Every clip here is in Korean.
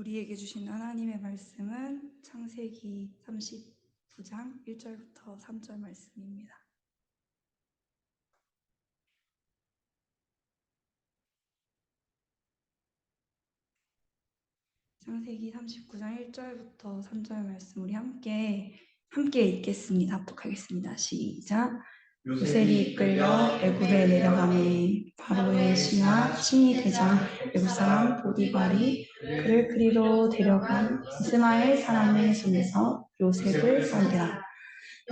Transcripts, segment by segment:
우리에게 주신 하나님의 말씀은 창세기 39장 1절부터 3절 말씀입니다. 창세기 39장 1절부터 3절 말씀 우리 함께 읽겠습니다. 합독하겠습니다. 시작. 요셉이 이끌려 애굽에 내려가매 바로의 신하 친위 대장 애굽 사람 보디발이 그를 그리로 데려간 이스마엘 사람의 손에서 요셉을 살리라.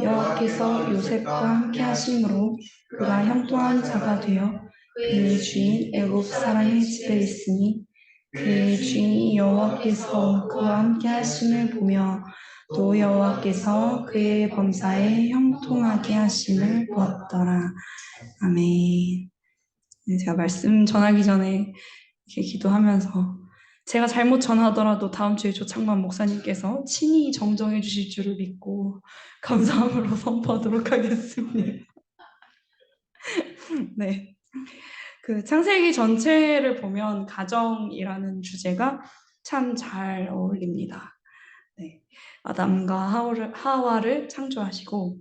여호와께서 요셉과 함께 하심으로 그가 형통한 자가 되어 그의 주인 애굽 사람의 집에 있으니 그의 주인이 여호와께서 그와 함께 하심을 보며 또 여호와께서 그의 범사에 형통하게 하심을 보았더라. 아멘. 제가 말씀 전하기 전에 이렇게 기도하면서 제가 잘못 전하더라도 다음 주에 조창만 목사님께서 친히 정정해 주실 줄을 믿고 감사함으로 선포하도록 하겠습니다. 네. 그 창세기 전체를 보면 가정이라는 주제가 참 잘 어울립니다. 네. 아담과 하와를 창조하시고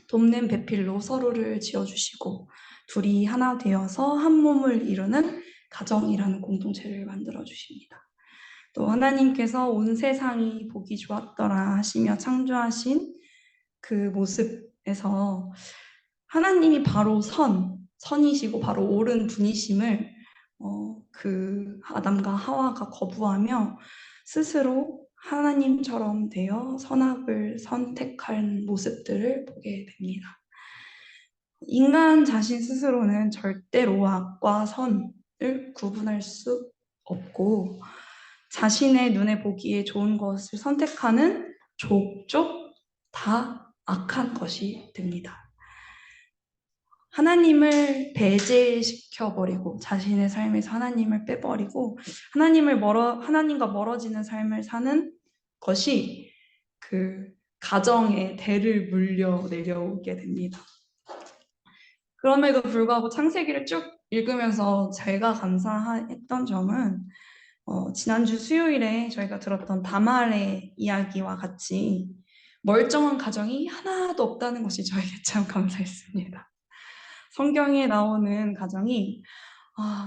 돕는 배필로 서로를 지어주시고 둘이 하나 되어서 한 몸을 이루는 가정이라는 공동체를 만들어 주십니다. 또 하나님께서 온 세상이 보기 좋았더라 하시며 창조하신 그 모습에서 하나님이 바로 선이시고 바로 옳은 분이심을 그 아담과 하와가 거부하며 스스로 하나님처럼 되어 선악을 선택한 모습들을 보게 됩니다. 인간 자신 스스로는 절대로 악과 선을 구분할 수 없고 자신의 눈에 보기에 좋은 것을 선택하는 족족 다 악한 것이 됩니다. 하나님을 배제시켜버리고 자신의 삶에서 하나님을 빼버리고 하나님과 멀어지는 삶을 사는 것이 그 가정의 대를 물려 내려오게 됩니다. 그럼에도 불구하고 창세기를 쭉 읽으면서 제가 감사했던 점은 지난주 수요일에 저희가 들었던 다말의 이야기와 같이 멀쩡한 가정이 하나도 없다는 것이 저에게 참 감사했습니다. 성경에 나오는 가정이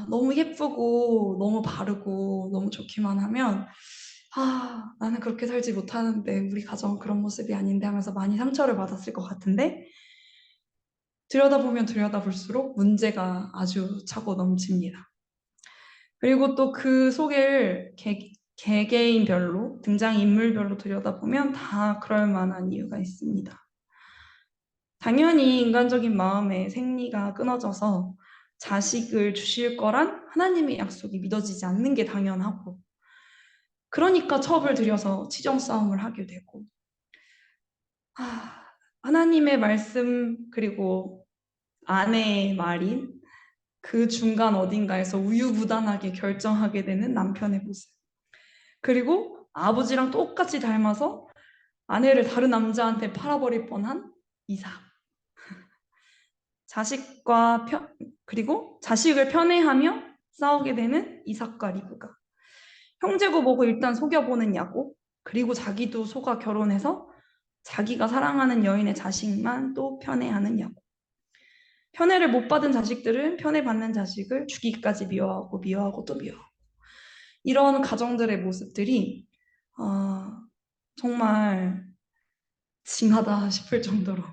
너무 예쁘고 너무 바르고 너무 좋기만 하면 나는 그렇게 살지 못하는데 우리 가정은 그런 모습이 아닌데 하면서 많이 상처를 받았을 것 같은데 들여다보면 들여다볼수록 문제가 아주 차고 넘칩니다. 그리고 또 그 속을 개개인별로 등장인물별로 들여다보면 다 그럴 만한 이유가 있습니다. 당연히 인간적인 마음의 생리가 끊어져서 자식을 주실 거란 하나님의 약속이 믿어지지 않는 게 당연하고 그러니까 첩을 들여서 치정 싸움을 하게 되고 하나님의 말씀 그리고 아내의 말인 그 중간 어딘가에서 우유부단하게 결정하게 되는 남편의 모습 그리고 아버지랑 똑같이 닮아서 아내를 다른 남자한테 팔아버릴 뻔한 이삭 그리고 자식을 편애하며 싸우게 되는 이삭과 리브가 형제고 뭐고 일단 속여보는 야곱 그리고 자기도 속아 결혼해서 자기가 사랑하는 여인의 자식만 또 편애하는 야곱 편애를 못 받은 자식들은 편애받는 자식을 죽이기까지 미워하고 또 미워하고 이런 가정들의 모습들이 정말 징하다 싶을 정도로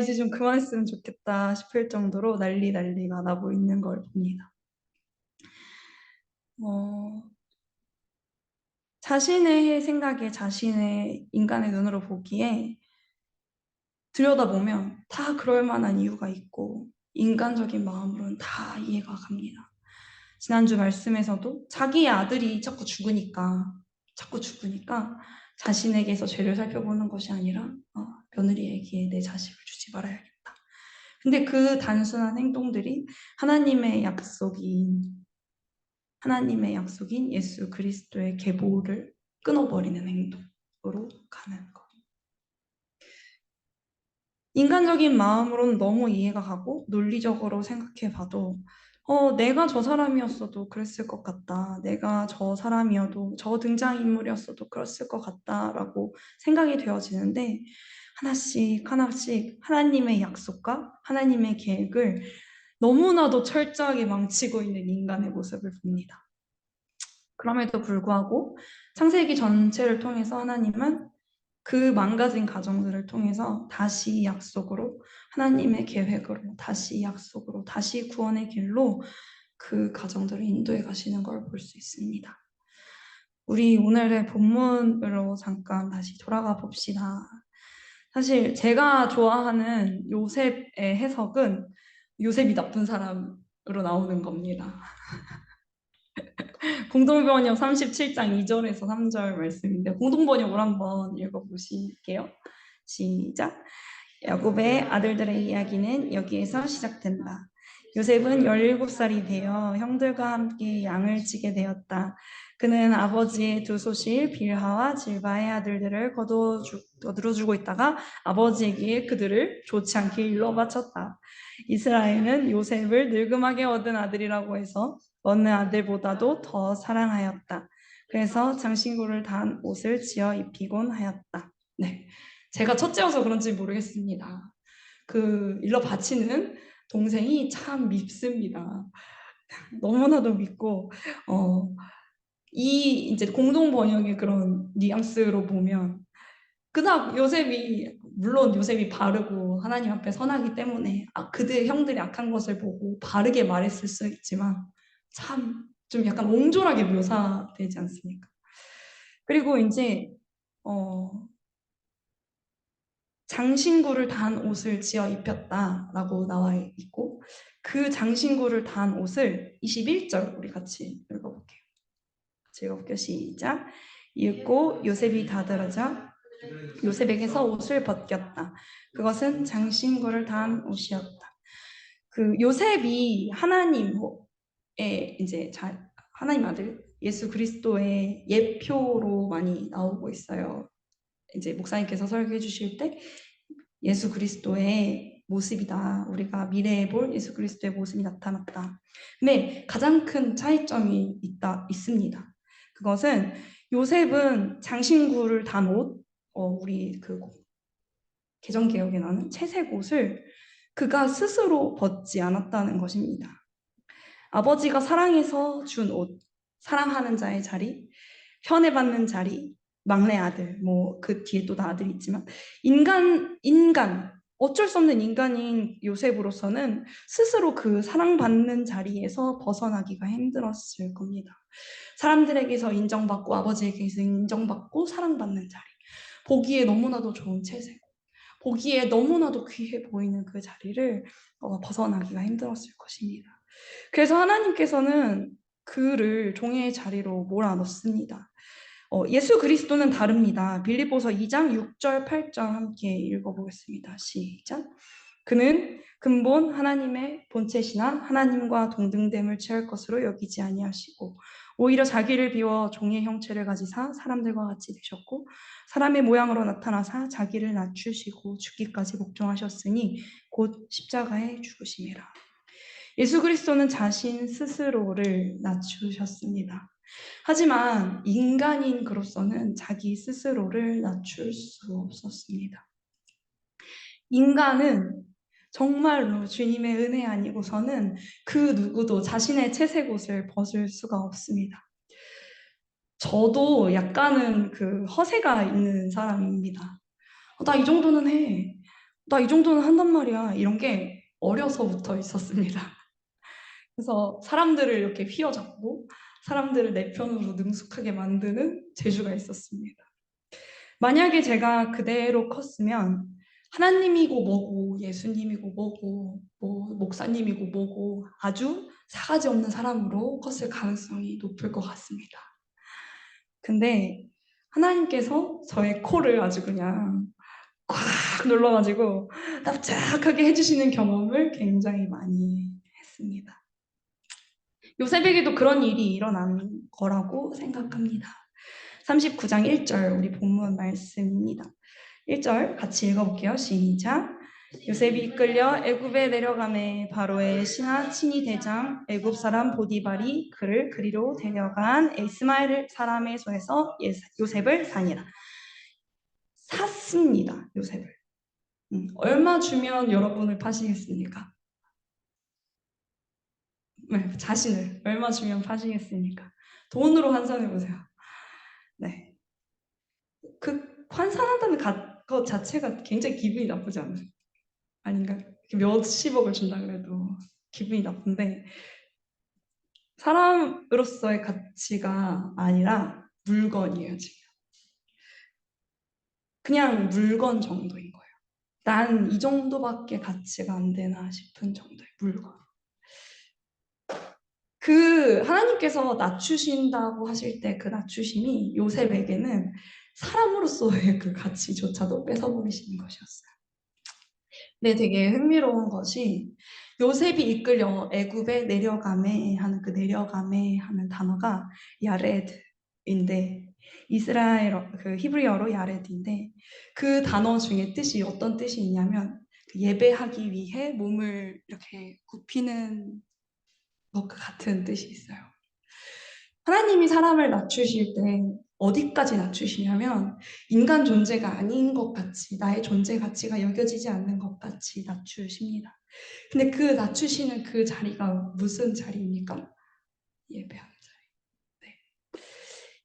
이제 좀 그만했으면 좋겠다 싶을 정도로 난리가 나고 있는 걸 봅니다. 자신의 생각에 자신의 인간의 눈으로 보기에 들여다보면 다 그럴 만한 이유가 있고 인간적인 마음으로는 다 이해가 갑니다. 지난주 말씀에서도 자기의 아들이 자꾸 죽으니까 자신에게서 죄를 살펴보는 것이 아니라 며느리에게 내 자식을 주지 말아야겠다. 근데 그 단순한 행동들이 하나님의 약속인 예수 그리스도의 계보를 끊어버리는 행동으로 가는 것. 인간적인 마음으로는 너무 이해가 가고 논리적으로 생각해봐도 내가 저 사람이었어도 그랬을 것 같다. 내가 저 사람이어도 저 등장인물이었어도 그랬을 것 같다라고 생각이 되어지는데 하나씩 하나씩 하나님의 약속과 하나님의 계획을 너무나도 철저하게 망치고 있는 인간의 모습을 봅니다. 그럼에도 불구하고 창세기 전체를 통해서 하나님은 그 망가진 가정들을 통해서 다시 약속으로 하나님의 계획으로 다시 약속으로 다시 구원의 길로 그 가정들을 인도해 가시는 걸 볼 수 있습니다. 우리 오늘의 본문으로 잠깐 다시 돌아가 봅시다. 사실 제가 좋아하는 요셉의 해석은 요셉이 나쁜 사람으로 나오는 겁니다. 공동번역 37장 2절에서 3절 말씀인데 공동번역을 한번 읽어보실게요. 시작. 야곱의 아들들의 이야기는 여기에서 시작된다. 요셉은 17살이 되어 형들과 함께 양을 치게 되었다. 그는 아버지의 두 소실 빌하와 질바의 아들들을 거두어주고 있다가 아버지에게 그들을 좋지 않게 일러 바쳤다. 이스라엘은 요셉을 늙음하게 얻은 아들이라고 해서 어느 아들보다도 더 사랑하였다. 그래서 장신구를 단 옷을 지어 입히곤 하였다. 네, 제가 첫째여서 그런지 모르겠습니다. 그 일러 바치는 동생이 참 밉습니다. 너무나도 밉고 이 이제 공동 번역의 그런 뉘앙스로 보면 그닥 요셉이 물론 요셉이 바르고 하나님 앞에 선하기 때문에 그들 형들이 악한 것을 보고 바르게 말했을 수 있지만 참 좀 약간 옹졸하게 묘사되지 않습니까? 그리고 이제 장신구를 단 옷을 지어 입혔다라고 나와 있고 그 장신구를 단 옷을 21절 우리 같이 읽어볼게요. 같이 읽어볼게요. 시작. 읽고 요셉이 다들어져 요셉에게서 옷을 벗겼다. 그것은 장신구를 단 옷이었다. 그 요셉이 하나님의 이제 하나님 아들 예수 그리스도의 예표로 많이 나오고 있어요. 이제 목사님께서 설교해 주실 때 예수 그리스도의 모습이다. 우리가 미래에 볼 예수 그리스도의 모습이 나타났다. 근데 가장 큰 차이점이 있습니다. 그것은 요셉은 장신구를 단 옷, 우리 그 개정개혁에 나오는 채색 옷을 그가 스스로 벗지 않았다는 것입니다. 아버지가 사랑해서 준 옷, 사랑하는 자의 자리, 편애받는 자리, 막내 아들, 뭐 그 뒤에 또 다 아들이 있지만 인간 어쩔 수 없는 인간인 요셉으로서는 스스로 그 사랑받는 자리에서 벗어나기가 힘들었을 겁니다. 사람들에게서 인정받고 아버지에게서 인정받고 사랑받는 자리, 보기에 너무나도 좋은 채색, 보기에 너무나도 귀해 보이는 그 자리를 벗어나기가 힘들었을 것입니다. 그래서 하나님께서는 그를 종의 자리로 몰아넣습니다. 예수 그리스도는 다릅니다. 빌립보서 2장 6절 8절 함께 읽어보겠습니다. 시작. 그는 근본 하나님의 본체시나 하나님과 동등됨을 취할 것으로 여기지 아니하시고 오히려 자기를 비워 종의 형체를 가지사 사람들과 같이 되셨고 사람의 모양으로 나타나사 자기를 낮추시고 죽기까지 복종하셨으니 곧 십자가에 죽으심이라. 예수 그리스도는 자신 스스로를 낮추셨습니다. 하지만 인간인 그로서는 자기 스스로를 낮출 수 없었습니다. 인간은 정말로 주님의 은혜 아니고서는 그 누구도 자신의 채색 옷을 벗을 수가 없습니다. 저도 약간은 그 허세가 있는 사람입니다. 나 이 정도는 해. 나 이 정도는 한단 말이야. 이런 게 어려서부터 있었습니다. 그래서 사람들을 이렇게 휘어잡고 사람들을 내 편으로 능숙하게 만드는 재주가 있었습니다. 만약에 제가 그대로 컸으면 하나님이고 뭐고 예수님이고 뭐고 뭐 목사님이고 뭐고 아주 사가지 없는 사람으로 컸을 가능성이 높을 것 같습니다. 근데 하나님께서 저의 코를 아주 그냥 꽉 눌러가지고 납작하게 해주시는 경험을 굉장히 많이 했습니다. 요셉에게도 그런 일이 일어난 거라고 생각합니다. 39장 1절 우리 본문 말씀입니다. 1절 같이 읽어볼게요. 시작. 요셉이 이끌려 애굽에 내려가매 바로의 신하 친위 대장 애굽 사람 보디발이 그를 그리로 데려간 이스마엘 사람의 손에서 요셉을 사니라. 샀습니다. 요셉을. 얼마 주면 여러분을 파시겠습니까? 네, 자신을 얼마 주면 파시겠습니까? 돈으로 환산해 보세요. 네, 그 환산한다는 것 자체가 굉장히 기분이 나쁘지 않아요? 아닌가? 몇십억을 준다 그래도 기분이 나쁜데 사람으로서의 가치가 아니라 물건이에요, 지금. 그냥 물건 정도인 거예요. 난 이 정도밖에 가치가 안 되나 싶은 정도의 물건. 그 하나님께서 낮추신다고 하실 때 그 낮추심이 요셉에게는 사람으로서의 그 가치조차도 뺏어버리시는 것이었어요. 네, 되게 흥미로운 것이 요셉이 이끌려 애굽에 내려가매 하는 그 내려가매 하는 단어가 야레드인데 이스라엘어 그 히브리어로 야레드인데 그 단어 중에 뜻이 어떤 뜻이 있냐면 그 예배하기 위해 몸을 이렇게 굽히는 것과 같은 뜻이 있어요. 하나님이 사람을 낮추실 때 어디까지 낮추시냐면 인간 존재가 아닌 것 같이 나의 존재 가치가 여겨지지 않는 것 같이 낮추십니다. 근데 그 낮추시는 그 자리가 무슨 자리입니까? 예배하는 자리.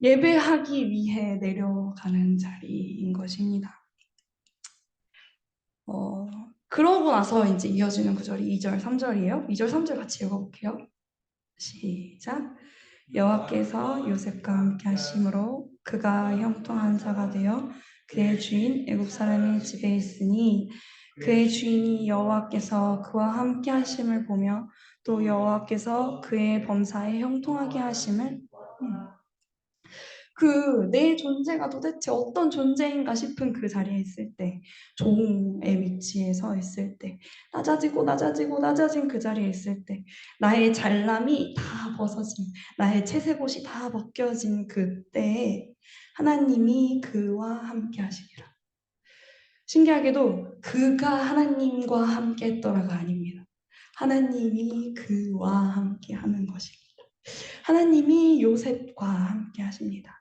네. 예배하기 위해 내려가는 자리인 것입니다. 그러고 나서 이제 이어지는 구절이 2절, 3절이에요. 2절, 3절 같이 읽어볼게요. 시작. 여호와께서 요셉과 함께 하심으로 그가 형통한 자가 되어 그의 주인 애굽 사람의 집에 있으니 그의 주인이 여호와께서 그와 함께 하심을 보며 또 여호와께서 그의 범사에 형통하게 하심을 그 내 존재가 도대체 어떤 존재인가 싶은 그 자리에 있을 때, 종의 위치에 서 있을 때, 낮아지고 낮아지고 낮아진 그 자리에 있을 때, 나의 잘남이 다 벗어진, 나의 채색옷이 다 벗겨진 그때에 하나님이 그와 함께 하시리라. 신기하게도 그가 하나님과 함께 했더라가 아닙니다. 하나님이 그와 함께 하는 것입니다. 하나님이 요셉과 함께 하십니다.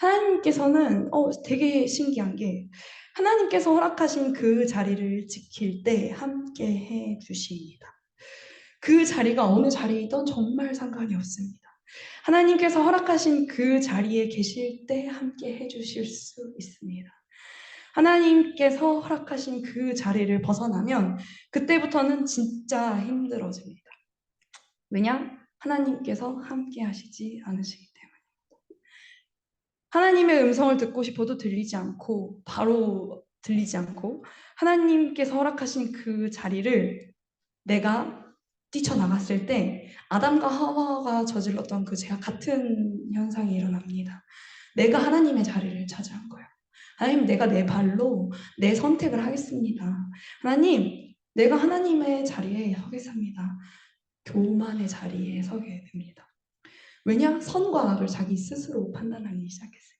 하나님께서는 되게 신기한 게 하나님께서 허락하신 그 자리를 지킬 때 함께 해 주십니다. 그 자리가 어느 자리이든 정말 상관이 없습니다. 하나님께서 허락하신 그 자리에 계실 때 함께 해 주실 수 있습니다. 하나님께서 허락하신 그 자리를 벗어나면 그때부터는 진짜 힘들어집니다. 왜냐? 하나님께서 함께 하시지 않으시기 때문에. 하나님의 음성을 듣고 싶어도 들리지 않고 바로 들리지 않고 하나님께서 허락하신 그 자리를 내가 뛰쳐나갔을 때 아담과 하와가 저질렀던 그 죄와 같은 현상이 일어납니다. 내가 하나님의 자리를 차지한 거예요. 하나님, 내가 내 발로 내 선택을 하겠습니다. 하나님, 내가 하나님의 자리에 서겠습니다. 교만의 자리에 서게 됩니다. 왜냐? 선과 악을 자기 스스로 판단하기 시작했어요.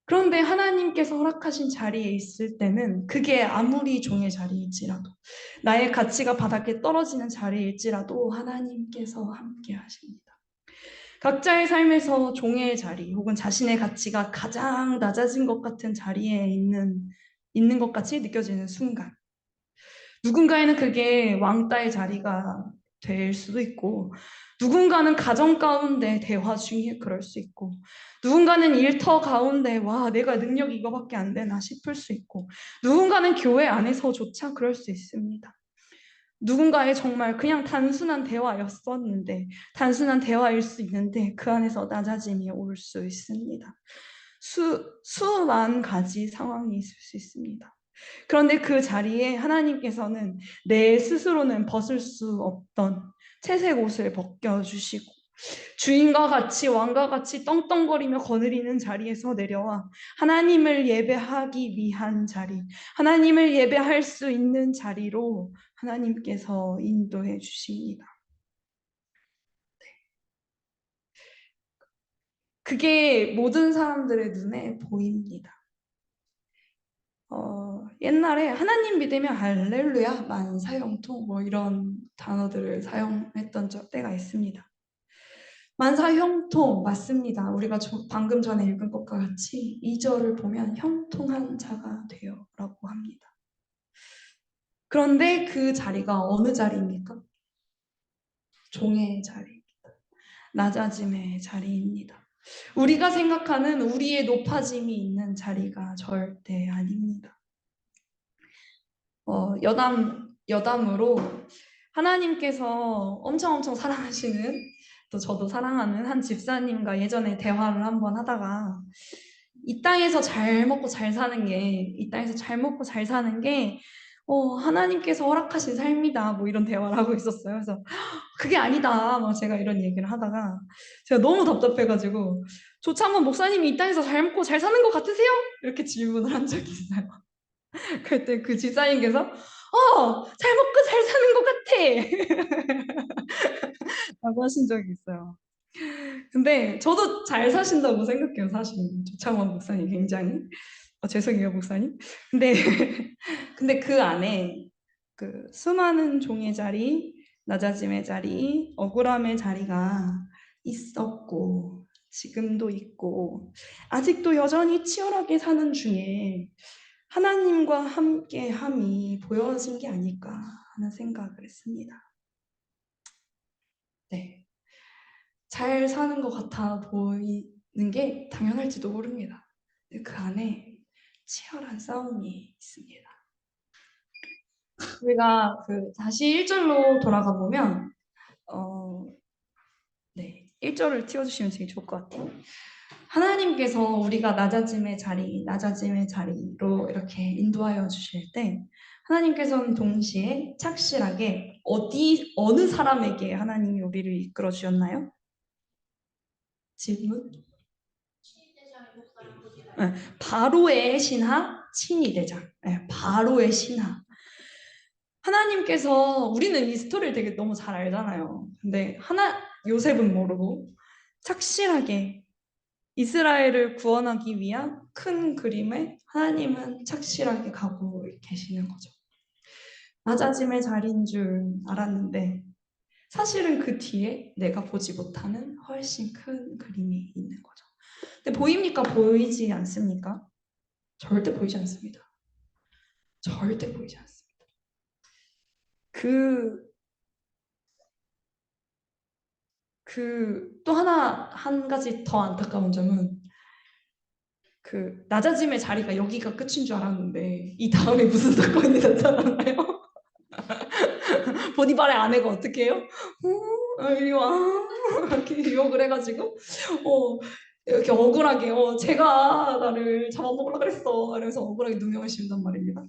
그런데 하나님께서 허락하신 자리에 있을 때는 그게 아무리 종의 자리일지라도 나의 가치가 바닥에 떨어지는 자리일지라도 하나님께서 함께 하십니다. 각자의 삶에서 종의 자리 혹은 자신의 가치가 가장 낮아진 것 같은 자리에 있는 것 같이 느껴지는 순간 누군가에는 그게 왕따의 자리가 될 수도 있고 누군가는 가정 가운데 대화 중에 그럴 수 있고 누군가는 일터 가운데 와 내가 능력이 이거밖에 안 되나 싶을 수 있고 누군가는 교회 안에서조차 그럴 수 있습니다. 누군가의 정말 그냥 단순한 대화였었는데 단순한 대화일 수 있는데 그 안에서 낮아짐이 올 수 있습니다. 수만 가지 상황이 있을 수 있습니다. 그런데 그 자리에 하나님께서는 내 스스로는 벗을 수 없던 채색 옷을 벗겨주시고 주인과 같이 왕과 같이 떵떵거리며 거느리는 자리에서 내려와 하나님을 예배하기 위한 자리, 하나님을 예배할 수 있는 자리로 하나님께서 인도해 주십니다. 그게 모든 사람들의 눈에 보입니다. 옛날에 하나님 믿으면 할렐루야, 만사형통 뭐 이런 단어들을 사용했던 때가 있습니다. 만사형통 맞습니다. 우리가 방금 전에 읽은 것과 같이 2절을 보면 형통한 자가 되어 라고 합니다. 그런데 그 자리가 어느 자리입니까? 종의 자리입니다. 낮아짐의 자리입니다. 우리가 생각하는 우리의 높아짐이 있는 자리가 절대 아닙니다. 여담으로 하나님께서 엄청 사랑하시는, 또 저도 사랑하는 한 집사님과 예전에 대화를 한번 하다가 이 땅에서 잘 먹고 잘 사는 게 하나님께서 허락하신 삶이다, 뭐 이런 대화를 하고 있었어요. 그래서 그게 아니다, 막 제가 이런 얘기를 하다가 제가 너무 답답해가지고 조창원 목사님이 이 땅에서 잘 먹고 잘 사는 것 같으세요? 이렇게 질문을 한 적이 있어요. 그때 그 집사님께서 잘 먹고 잘 사는 것 같아 라고 하신 적이 있어요. 근데 저도 잘 사신다고 생각해요. 사실 조창원 목사님 굉장히 죄송해요 목사님. 근데 근데 그 안에 그 수많은 종의 자리, 낮아짐의 자리, 억울함의 자리가 있었고 지금도 있고 아직도 여전히 치열하게 사는 중에 하나님과 함께함이 보여진 게 아닐까 하는 생각을 했습니다. 네, 잘 사는 것 같아 보이는 게 당연할지도 모릅니다. 그 안에 치열한 싸움이 있습니다. 우리가 다시 1절로 돌아가 보면 네, 1절을 띄워주시면 되게 좋을 것 같아요. 하나님께서 우리가 낮아짐의 자리로 이렇게 인도하여 주실 때 하나님께서는 동시에 착실하게 어느 사람에게 하나님이 우리를 이끌어 주셨나요? 질문? 네, 바로의 신하, 친위대장. 네, 바로의 신하. 하나님께서 우리는 이 스토리를 되게 너무 잘 알잖아요. 근데 요셉은 모르고 착실하게 이스라엘을 구원하기 위한 큰 그림에 하나님은 착실하게 가고 계시는 거죠. 낮아짐의 자리인 줄 알았는데 사실은 그 뒤에 내가 보지 못하는 훨씬 큰 그림이 있는 거죠. 근데 보입니까? 보이지 않습니까? 절대 보이지 않습니다. 절대 보이지 않습니다. 또 한 가지 더 안타까운 점은 낮아짐의 자리가 여기가 끝인 줄 알았는데 이 다음에 무슨 사건이 나타나나요? 보니발의 아내가 어떻게 해요? 이리 와 이렇게 유혹을 해가지고 이렇게 억울하게 제가 나를 잡아먹으려고 그랬어 이러면서 억울하게 누명을 씌운단 말입니다.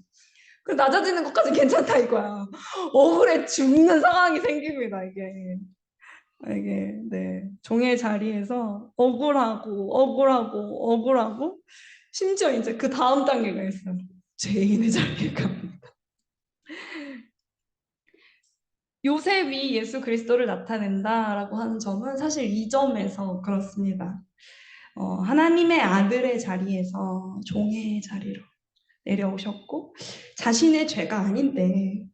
그 낮아지는 것까지 괜찮다 이거야. 억울해 죽는 상황이 생깁니다 이게 네, 종의 자리에서 억울하고 심지어 이제 그 다음 단계가 있어요. 죄인의 자리에 갑니다. 요셉이 예수 그리스도를 나타낸다라고 하는 점은 사실 이 점에서 그렇습니다. 하나님의 아들의 자리에서 종의 자리로 내려오셨고 자신의 죄가 아닌데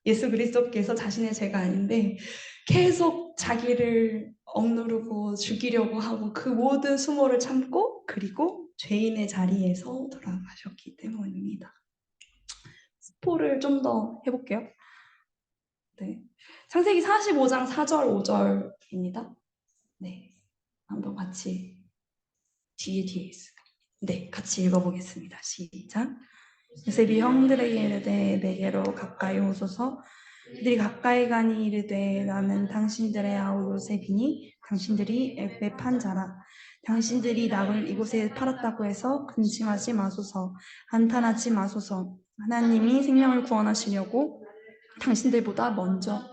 예수 그리스도께서 자신의 죄가 아닌데 계속 자기를 억누르고 죽이려고 하고 그 모든 수모를 참고 그리고 죄인의 자리에서 돌아가셨기 때문입니다. 스포를 좀 더 해볼게요. 네. 창세기 45장 4절 5절입니다. 네, 한번 같이 뒤에 있습니다. 네, 같이 읽어보겠습니다. 시작. 요셉이 형들에게 이르되 내게로 가까이 오소서. 그들이 가까이 가니 이르되 나는 당신들의 아우 요셉이니 당신들이 애굽에 판 자라. 당신들이 나를 이곳에 팔았다고 해서 근심하지 마소서. 한탄하지 마소서. 하나님이 생명을 구원하시려고 당신들보다 먼저.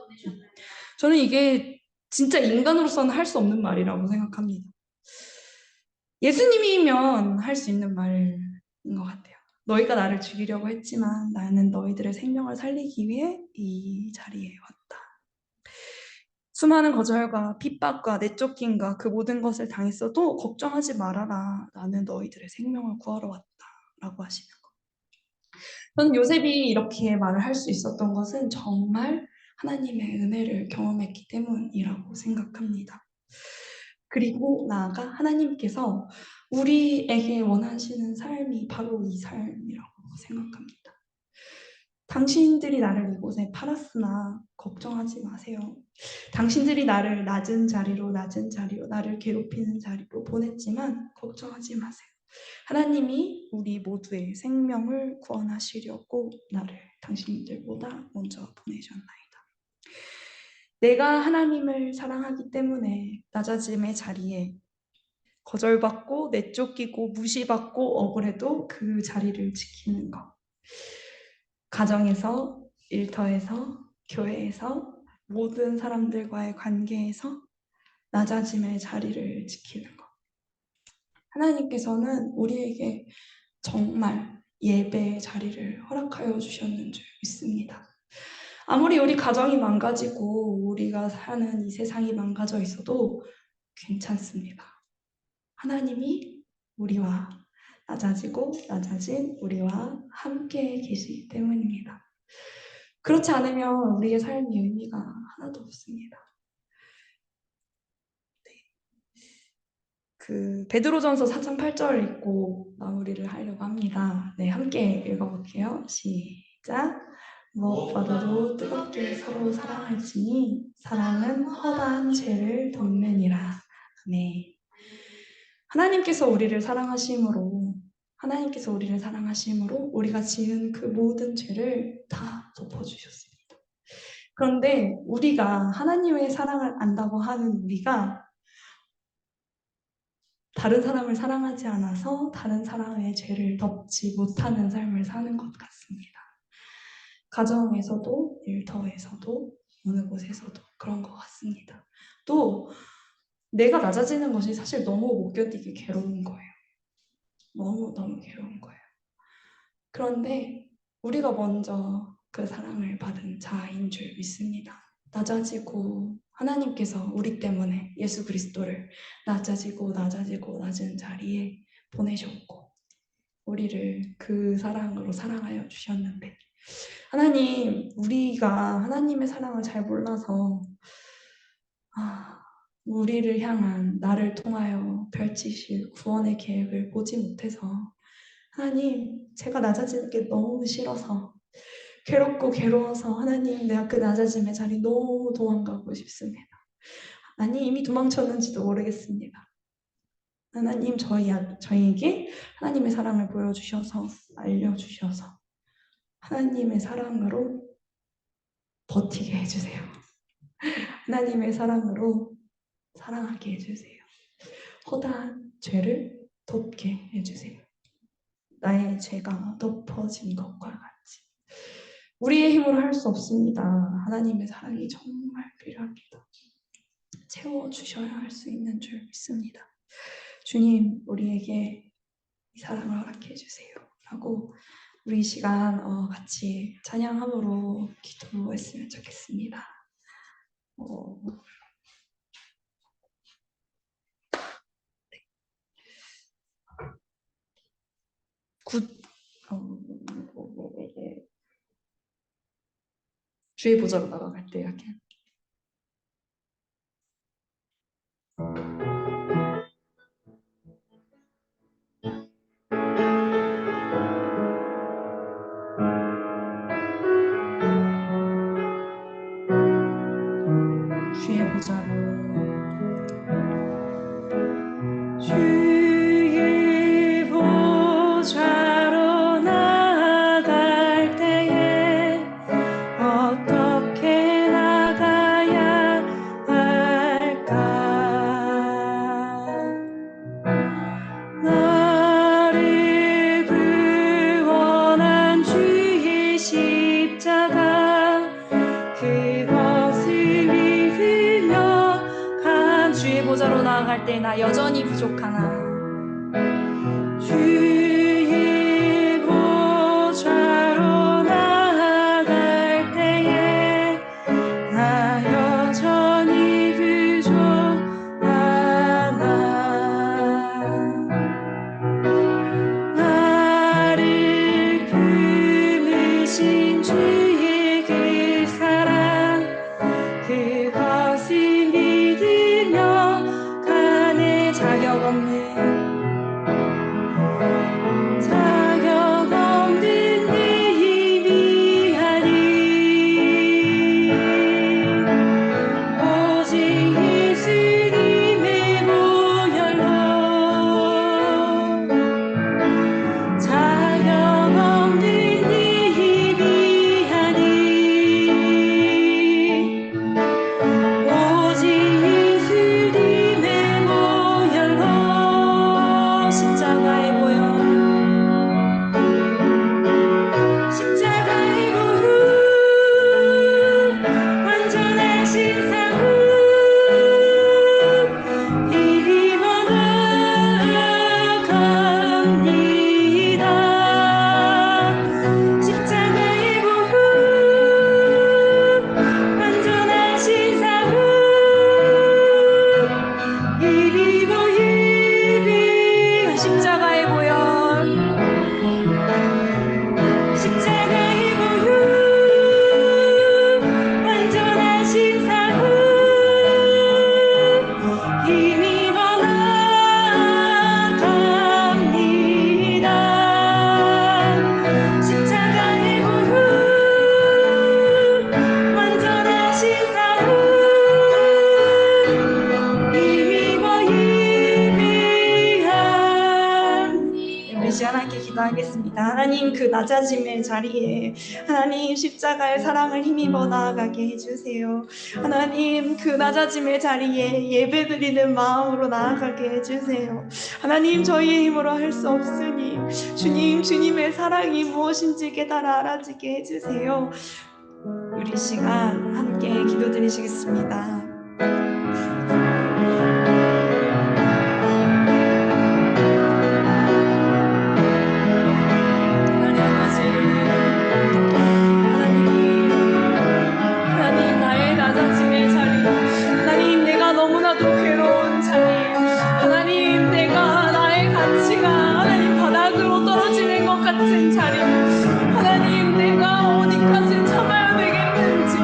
저는 이게 진짜 인간으로서는 할 수 없는 말이라고 생각합니다. 예수님이면 할 수 있는 말인 것 같아요. 너희가 나를 죽이려고 했지만 나는 너희들의 생명을 살리기 위해 이 자리에 왔다. 수많은 거절과 핍박과 내쫓김과 그 모든 것을 당했어도 걱정하지 말아라. 나는 너희들의 생명을 구하러 왔다. 라고 하시는 거. 저는 요셉이 이렇게 말을 할 수 있었던 것은 정말 하나님의 은혜를 경험했기 때문이라고 생각합니다. 그리고 나아가 하나님께서 우리에게 원하시는 삶이 바로 이 삶이라고 생각합니다. 당신들이 나를 이곳에 팔았으나 걱정하지 마세요. 당신들이 나를 낮은 자리로 나를 괴롭히는 자리로 보냈지만 걱정하지 마세요. 하나님이 우리 모두의 생명을 구원하시려고 나를 당신들보다 먼저 보내셨나이다. 내가 하나님을 사랑하기 때문에 낮아짐의 자리에 거절받고 내쫓기고 무시받고 억울해도 그 자리를 지키는 것. 가정에서, 일터에서, 교회에서, 모든 사람들과의 관계에서 낮아짐의 자리를 지키는 것. 하나님께서는 우리에게 정말 예배의 자리를 허락하여 주셨는 줄 믿습니다. 아무리 우리 가정이 망가지고 우리가 사는 이 세상이 망가져 있어도 괜찮습니다. 하나님이 우리와 낮아지고 낮아진 우리와 함께 계시기 때문입니다. 그렇지 않으면 우리의 삶의 의미가 하나도 없습니다. 베드로전서 4장 8절을 읽고 마무리를 하려고 합니다. 네, 함께 읽어볼게요. 시작. 무엇보다도 뜨겁게 서로 사랑할지니 사랑은 허다한 죄를 덮느니라. 네. 하나님께서 우리를 사랑하심으로 우리가 지은 그 모든 죄를 다 덮어주셨습니다. 그런데 우리가 하나님의 사랑을 안다고 하는 우리가 다른 사람을 사랑하지 않아서 다른 사람의 죄를 덮지 못하는 삶을 사는 것 같습니다. 가정에서도 일터에서도 어느 곳에서도 그런 것 같습니다. 또 내가 낮아지는 것이 사실 너무 못 견디게 괴로운 거예요. 너무너무 괴로운 거예요. 그런데 우리가 먼저 그 사랑을 받은 자인 줄 믿습니다. 낮아지고 하나님께서 우리 때문에 예수 그리스도를 낮아지고 낮은 자리에 보내셨고 우리를 그 사랑으로 사랑하여 주셨는데 하나님, 우리가 하나님의 사랑을 잘 몰라서 우리를 향한 나를 통하여 펼치실 구원의 계획을 보지 못해서 하나님, 제가 낮아지는 게 너무 싫어서 괴롭고 괴로워서 하나님, 내가 그 낮아짐의 자리 너무 도망가고 싶습니다. 아니, 이미 도망쳤는지도 모르겠습니다. 하나님, 저희에게 하나님의 사랑을 보여주셔서 알려주셔서 하나님의 사랑으로 버티게 해주세요. 하나님의 사랑으로 사랑하게 해주세요. 허다한 죄를 덮게 해주세요. 나의 죄가 덮어진 것과 같이. 우리의 힘으로 할 수 없습니다. 하나님의 사랑이 정말 필요합니다. 채워주셔야 할 수 있는 줄 믿습니다. 주님, 우리에게 이 사랑을 허락해 주세요. 라고 우리 시간 같이 찬양함으로 기도했으면 좋겠습니다. 주의 보좌로 나아갈 때 이렇게 주의 보좌로 주의 보좌로 나아갈 때에 어떻게 나가야 할까? 나를 구원한 주의 십자가 그것을 믿으며 간 주의 보좌로 나아갈 때 나 여전히 부족하나 주의 보좌로 나아갈 때에 나 여전히 부족하나 나를 품으며 하나님 그 낮아짐의 자리에 하나님 십자가의 사랑을 힘입어 나아가게 해주세요. 하나님 그 낮아짐의 자리에 예배드리는 마음으로 나아가게 해주세요. 하나님 저희의 힘으로 할 수 없으니 주님, 주님의 사랑이 무엇인지 깨달아 알아지게 해주세요. 우리 시간 함께 기도드리시겠습니다. 하나님 나의 낮아짐의 자리, 하나님 내가 너무나도 괴로운 자리, 하나님 내가 나의 가치가 하나님 바닥으로 떨어지는 것 같은 자리, 하나님 내가 어디까지 참아야 되겠는지,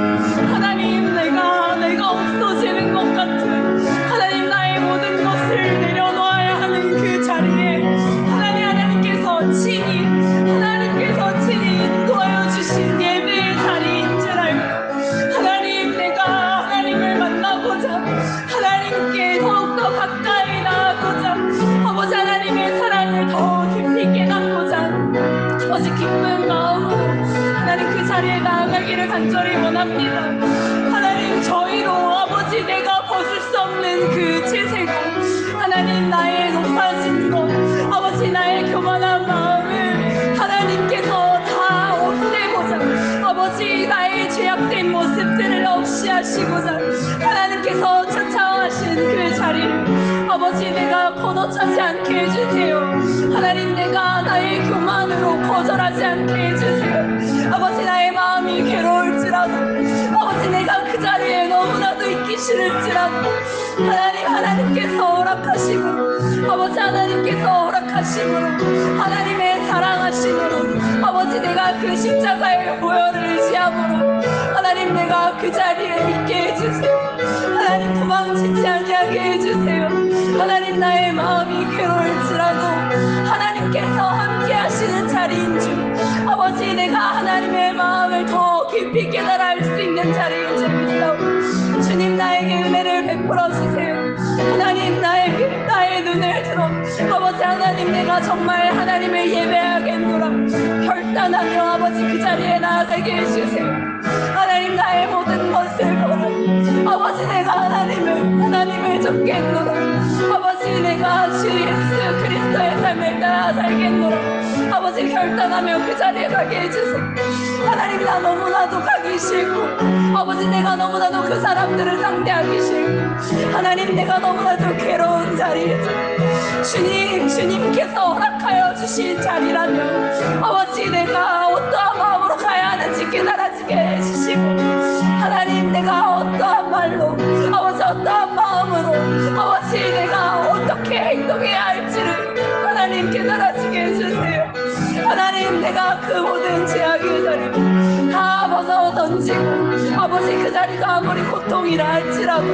하나님 내가 없어지는 것 같은 하나님 나의 모든 것을 내려놓아야 하는 그 자리에 하나님께서 친히 인도하여 주신 예배의 자리인 줄 알고 하나님 내가 하나님을 만나고자 하나님께 더욱더 가까이 나아가고자 아버지 하나님의 사랑을 더 깊이 깨닫고자 아버지 기쁜 마음으로 하나님 그 자리에 나아가기를 간절히 원합니다. 하나님 저희로 아버지 내가 벗을 수 없는 그 채색을 하나님 나의 높아진 것 아버지 나의 교만한 마음을 하나님께서 다 없애고자 아버지 나의 죄악된 모습들을 없이 하시고자 하나님께서 찾아하신 그 자리를 아버지 내가 거둬차지 않게 해주세요. 하나님 내가 나의 교만으로 거절하지 않게 해주세요. 아버지 나의 마음이 괴로울지라도 아버지 내가 그 자리에 너무나도 있기 싫을지라도 하나님께서 허락하시고 아버지 하나님께서 허락하심으로 하나님의 사랑하심으로 아버지 내가 그 십자가의 보혈을 의지함으로 하나님 내가 그 자리에 있게 해주세요. 하나님 도망치지 아니하게 해주세요. 하나님 나의 마음이 괴로울지라도 하나님께서 함께 하시는 자리인 줄 아버지 내가 하나님의 마음을 더 깊이 깨달아 알 수 있는 자리인 줄 믿사오니 주님 나에게 은혜를 베풀어 주세요. 하나님 나의 눈을 들어 아버지 하나님 내가 정말 하나님을 예배하겠노라 결단하며 아버지 그 자리에 나아가게 해주세요. 하나님 나의 모든 것을 보라 아버지 내가 하나님을 접겠노라 아버지 내가 주 예수 그리스도의 삶을 따라 살겠노라 아버지 결단하며 그 자리에 가게 해주세요. 하나님 나 너무나도 가기 싫고 아버지 내가 너무나도 그 사람들을 상대하기 싫고 하나님 내가 너무나도 괴로운 자리에서 주님께서 허락하여 주신 자리라면 아버지 내가 어떠한 마음으로 가야 하는지 깨달아지게 해주시고 하나님 내가 어떠한 말로 아버지 어떠한 마음으로 아버지 내가 어떻게 행동해야 할지를 하나님 깨달아지게 해주세요. 하나님 내가 그 모든 제약의 자리를 다 벗어 던지고 아버지 그 자리가 아무리 고통이라 할지라도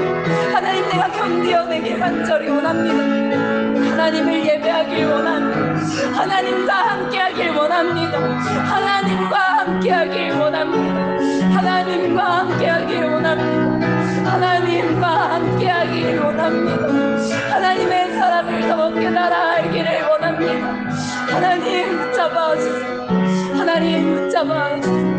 하나님 내가 견디어내길 간절히 원합니다. 하나님을 예배하길 원합니다. 하나님과 함께하길 원합니다. 하나님과 함께하길 원합니다. 하나님과 함께하길 원합니다. 하나님과 함께하길 원합니다. 하나님의 사랑을 더 깨달아 알기를 원합니다. 하나님 붙잡아주세요. 하나님 붙잡아주세요.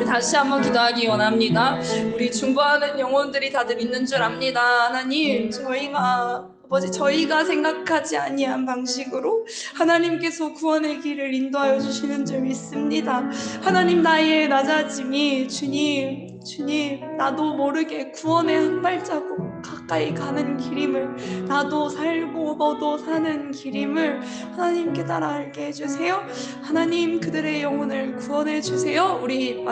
다시 한번 기도하기 원합니다. 우리 중보하는 영혼들이 다들 있는 줄 압니다. 하나님 저희가 생각하지 아니한 방식으로 하나님께서 구원의 길을 인도하여 주시는 줄 믿습니다. 하나님 나의 낮아짐이 주님 나도 모르게 구원의 한 발자국 가까이 가는 길임을 나도 살고 너도 사는 길임을 하나님 깨달아 알게 해주세요. 하나님 그들의 영혼을 구원해 주세요. 우리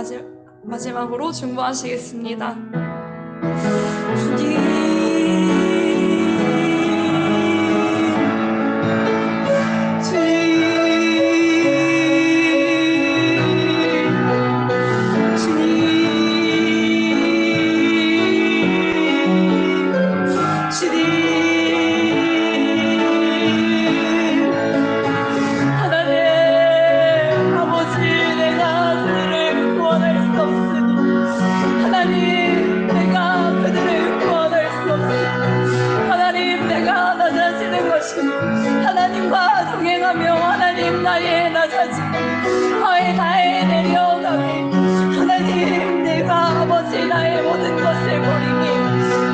마지막으로 중보하시겠습니다. 아버지 나의 모든 것을 버리니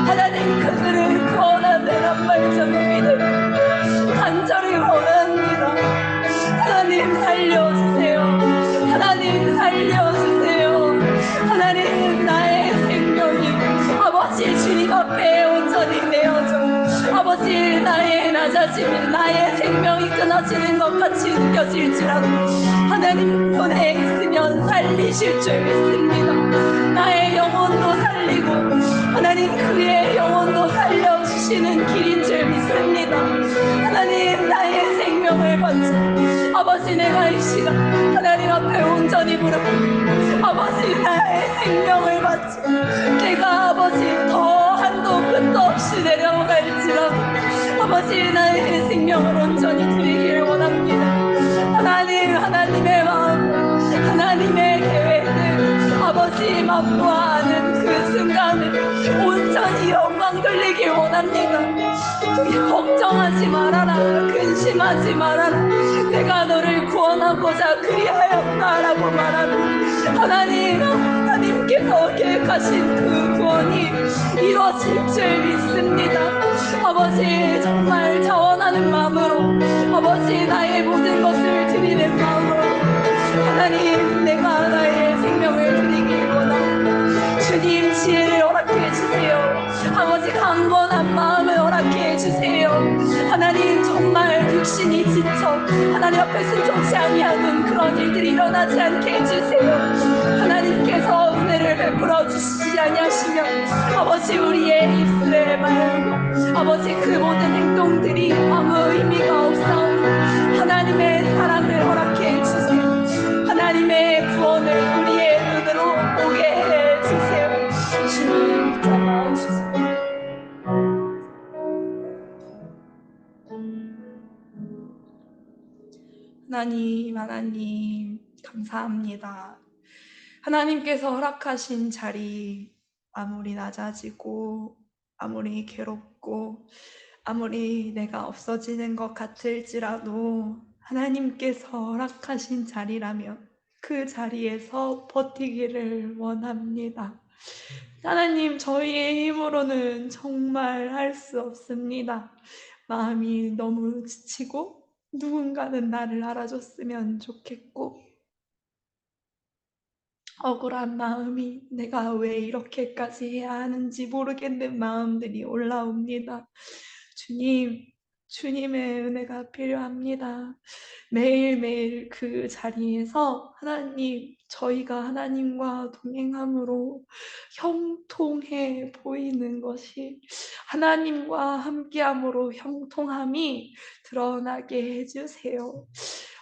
하나님 그들을 구원한다는 말씀을 믿음 간절히 원합니다. 하나님 살려주세요. 하나님 살려주세요. 하나님 나의 생명이 아버지 주님 앞에 온전히 내어져 아버지 나의 낮아짐이 나의 생명이 끊어지는 것 같이 느껴질지라도 하나님 손에 있으면 살리실 줄 믿습니다. 나의 영혼도 살리고 하나님 그의 영혼도 살려주시는 길인 줄 믿습니다. 하나님 나의 생명을 바쳐 아버지 내가 이 시간 하나님 앞에 온전히 부르고 아버지 나의 생명을 바쳐 내가 아버지 더 한도 끝도 없이 내려갈지라도 아버지 나의 생명을 온전히 드리길 원합니다. 하나님 하나님의 마음 하나님의 계획을 아버지 맛보아하는 그 순간을 온전히 영광 돌리길 원합니다. 걱정하지 말아라 근심하지 말아라 내가 너를 구원하고자 그리하였다라고 말하는 하나님께서 계획하신 그 구원이 이루어질 줄 믿습니다. 아버지 정말 자원하는 마음으로 아버지 나의 모든 것을 드리는 마음으로 하나님 내가 나의 생명을 드리길 원합니다. 주님 지혜를 허락해 주세요. 아버지 강건한 마음을 허락해 주세요. 하나님 정말 육신이 지쳐 하나님 앞에 순종치 아니하는 그런 일들이 일어나지 않게 해주세요. 하나님께서 은혜를 베풀어 주시지 아니하시며 아버지 우리의 입술에 말고 아버지 그 모든 행동들이 아무 의미가 없사오니 하나님의 사랑을 허락해 주세요. 하나님의 구원을 우리의 눈으로 보게 해주세요. 주님 잡아주세요. 하나님 감사합니다. 하나님께서 허락하신 자리 아무리 낮아지고 아무리 괴롭고 아무리 내가 없어지는 것 같을지라도 하나님께서 허락하신 자리라면 그 자리에서 버티기를 원합니다. 하나님 저희의 힘으로는 정말 할 수 없습니다. 마음이 너무 지치고 누군가는 나를 알아줬으면 좋겠고 억울한 마음이 내가 왜 이렇게까지 해야 하는지 모르겠는 마음들이 올라옵니다. 주님의 은혜가 필요합니다. 매일매일 그 자리에서 하나님, 저희가 하나님과 동행함으로 형통해 보이는 것이 하나님과 함께함으로 형통함이 드러나게 해주세요.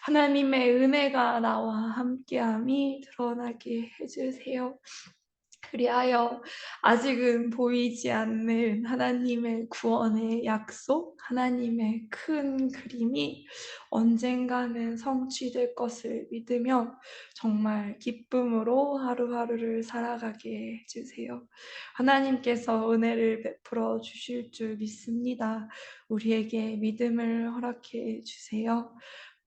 하나님의 은혜가 나와 함께함이 드러나게 해주세요. 그리하여 아직은 보이지 않는 하나님의 구원의 약속, 하나님의 큰 그림이 언젠가는 성취될 것을 믿으며 정말 기쁨으로 하루하루를 살아가게 해주세요. 하나님께서 은혜를 베풀어 주실 줄 믿습니다. 우리에게 믿음을 허락해 주세요.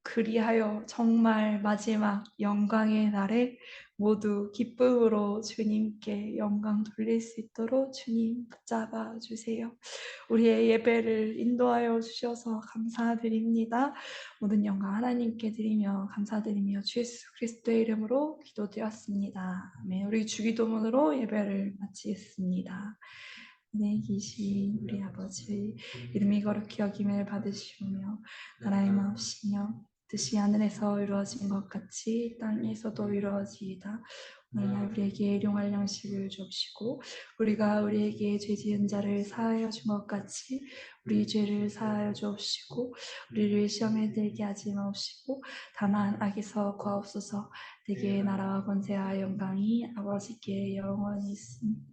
그리하여 정말 마지막 영광의 날에 모두 기쁨으로 주님께 영광 돌릴 수 있도록 주님 붙잡아 주세요. 우리의 예배를 인도하여 주셔서 감사드립니다. 모든 영광 하나님께 드리며 감사드리며 주 예수 그리스도의 이름으로 기도드렸습니다. 아멘. 우리 주기도문으로 예배를 마치겠습니다. 네, 계신 우리 아버지 이름이 거룩히 여김을 받으시오며 나라의 마옵시며 뜻이 하늘에서 이루어진 것 같이 땅에서도 이루어지이다. 오늘날 우리에게 일용할 양식을 주옵시고 우리가 우리에게 죄 지은 자를 사하여 준 것 같이 우리 죄를 사하여 주옵시고 우리를 시험에 들게 하지 마옵시고 다만 악에서 구하옵소서. 대개의 나라와 권세와 영광이 아버지께 영원히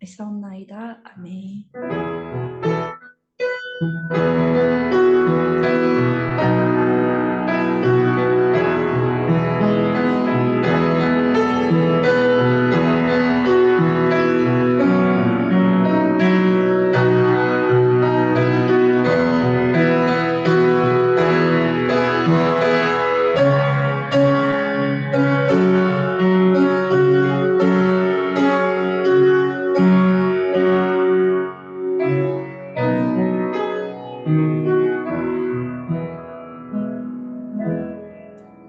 있사옵나이다. 아멘.